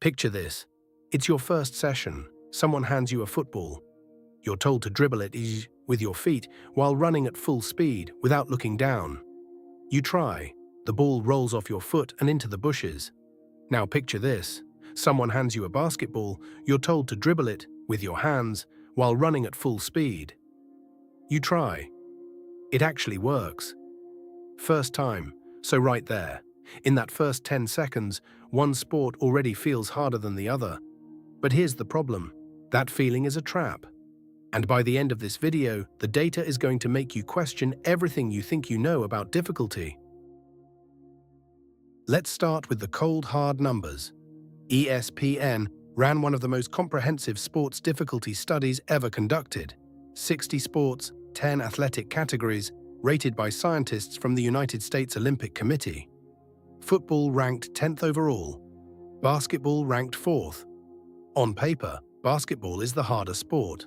Picture this. It's your first session. Someone hands you a football. You're told to dribble it with your feet while running at full speed without looking down. You try. The ball rolls off your foot and into the bushes. Now picture this. Someone hands you a basketball. You're told to dribble it with your hands while running at full speed. You try. It actually works. First time. So right there, in that first 10 seconds, one sport already feels harder than the other. But here's the problem. That feeling is a trap. And by the end of this video, the data is going to make you question everything you think you know about difficulty. Let's start with the cold, hard numbers. ESPN ran one of the most comprehensive sports difficulty studies ever conducted. 60 sports, 10 athletic categories, rated by scientists from the United States Olympic Committee. Football ranked 10th overall. Basketball ranked 4th. On paper, basketball is the harder sport.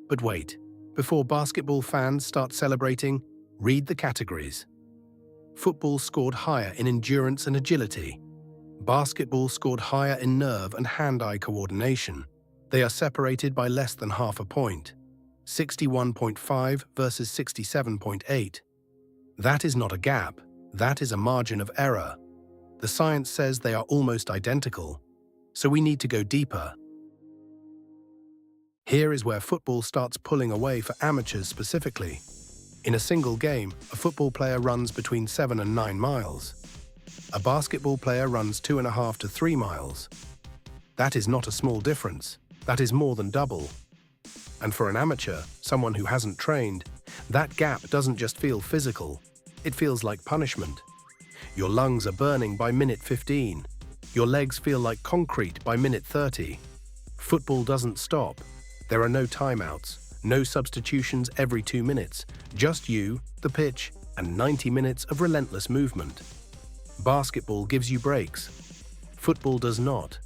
But wait, before basketball fans start celebrating, read the categories. Football scored higher in endurance and agility. Basketball scored higher in nerve and hand-eye coordination. They are separated by less than half a point. 61.5 versus 67.8. That is not a gap, that is a margin of error. The science says they are almost identical, so we need to go deeper. Here is where football starts pulling away for amateurs specifically. In a single game, a football player runs between 7 and 9 miles. A basketball player runs 2.5 to 3 miles. That is not a small difference, that is more than double. And for an amateur, someone who hasn't trained, that gap doesn't just feel physical, it feels like punishment. Your lungs are burning by minute 15. Your legs feel like concrete by minute 30. Football doesn't stop. There are no timeouts, no substitutions every 2 minutes, just you, the pitch, and 90 minutes of relentless movement. Basketball gives you breaks. Football does not.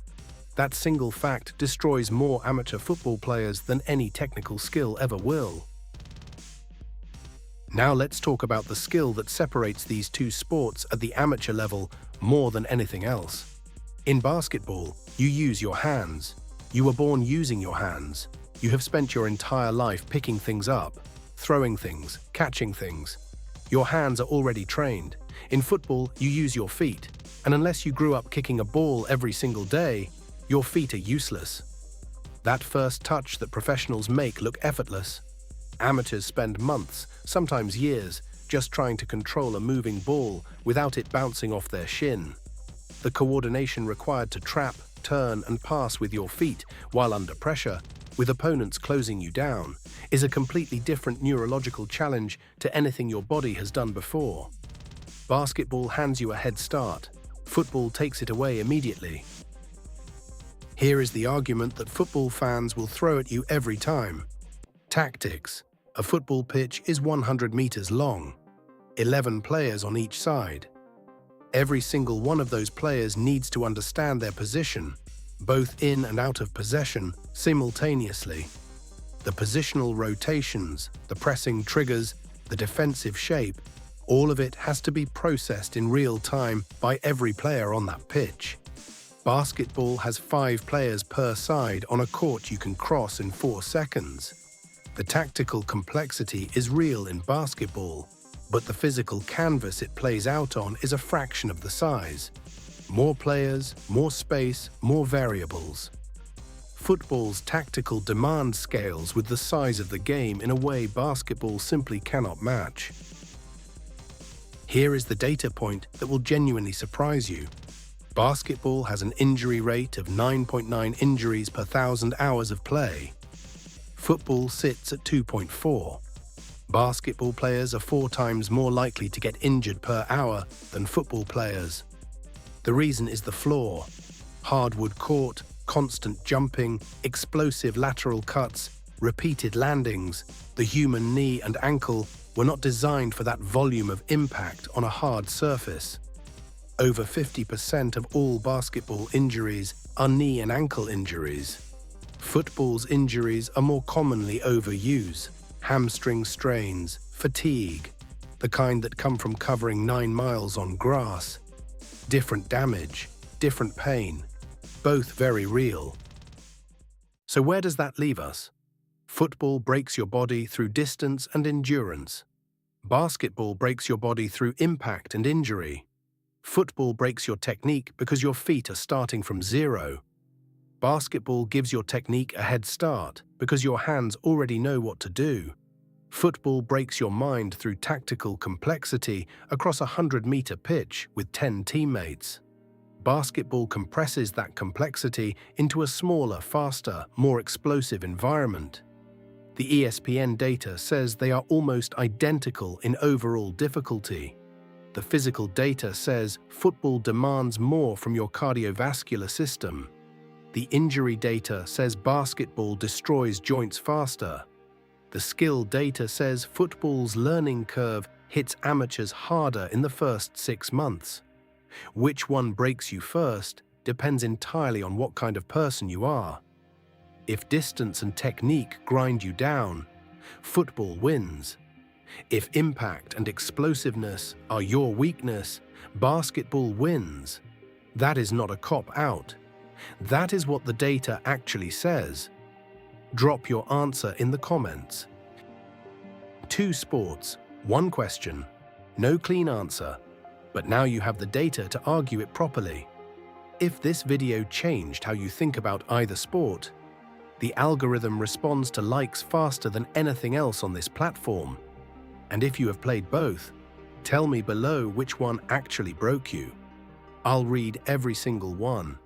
That single fact destroys more amateur football players than any technical skill ever will. Now let's talk about the skill that separates these two sports at the amateur level more than anything else. In basketball, you use your hands. You were born using your hands. You have spent your entire life picking things up, throwing things, catching things. Your hands are already trained. In football, you use your feet. And unless you grew up kicking a ball every single day, your feet are useless. That first touch that professionals make look effortless. Amateurs spend months, sometimes years, just trying to control a moving ball without it bouncing off their shin. The coordination required to trap, turn, and pass with your feet while under pressure, with opponents closing you down, is a completely different neurological challenge to anything your body has done before. Basketball hands you a head start. Football takes it away immediately. Here is the argument that football fans will throw at you every time. Tactics. A football pitch is 100 meters long. 11 players on each side. Every single one of those players needs to understand their position, both in and out of possession, simultaneously. The positional rotations, the pressing triggers, the defensive shape, all of it has to be processed in real time by every player on that pitch. Basketball has 5 players per side on a court you can cross in 4 seconds. The tactical complexity is real in basketball, but the physical canvas it plays out on is a fraction of the size. More players, more space, more variables. Football's tactical demand scales with the size of the game in a way basketball simply cannot match. Here is the data point that will genuinely surprise you. Basketball has an injury rate of 9.9 injuries per 1,000 hours of play. Football sits at 2.4. Basketball players are 4 times more likely to get injured per hour than football players. The reason is the floor. Hardwood court, constant jumping, explosive lateral cuts, repeated landings. The human knee and ankle were not designed for that volume of impact on a hard surface. Over 50% of all basketball injuries are knee and ankle injuries. Football's injuries are more commonly overuse, hamstring strains, fatigue, the kind that come from covering 9 miles on grass. Different damage, different pain. both very real. So where does that leave us? Football breaks your body through distance and endurance. Basketball breaks your body through impact and injury. Football breaks your technique because your feet are starting from zero. Basketball gives your technique a head start because your hands already know what to do. Football breaks your mind through tactical complexity across a 100-meter pitch with 10 teammates. Basketball compresses that complexity into a smaller, faster, more explosive environment. The ESPN data says they are almost identical in overall difficulty. The physical data says football demands more from your cardiovascular system. The injury data says basketball destroys joints faster. The skill data says football's learning curve hits amateurs harder in the first 6 months. Which one breaks you first depends entirely on what kind of person you are. If distance and technique grind you down, football wins. If impact and explosiveness are your weakness, basketball wins. That is not a cop-out. That is what the data actually says. Drop your answer in the comments. 2 sports, 1 question. No clean answer, but now you have the data to argue it properly. If this video changed how you think about either sport, the algorithm responds to likes faster than anything else on this platform. And if you have played both, tell me below which one actually broke you. I'll read every single one.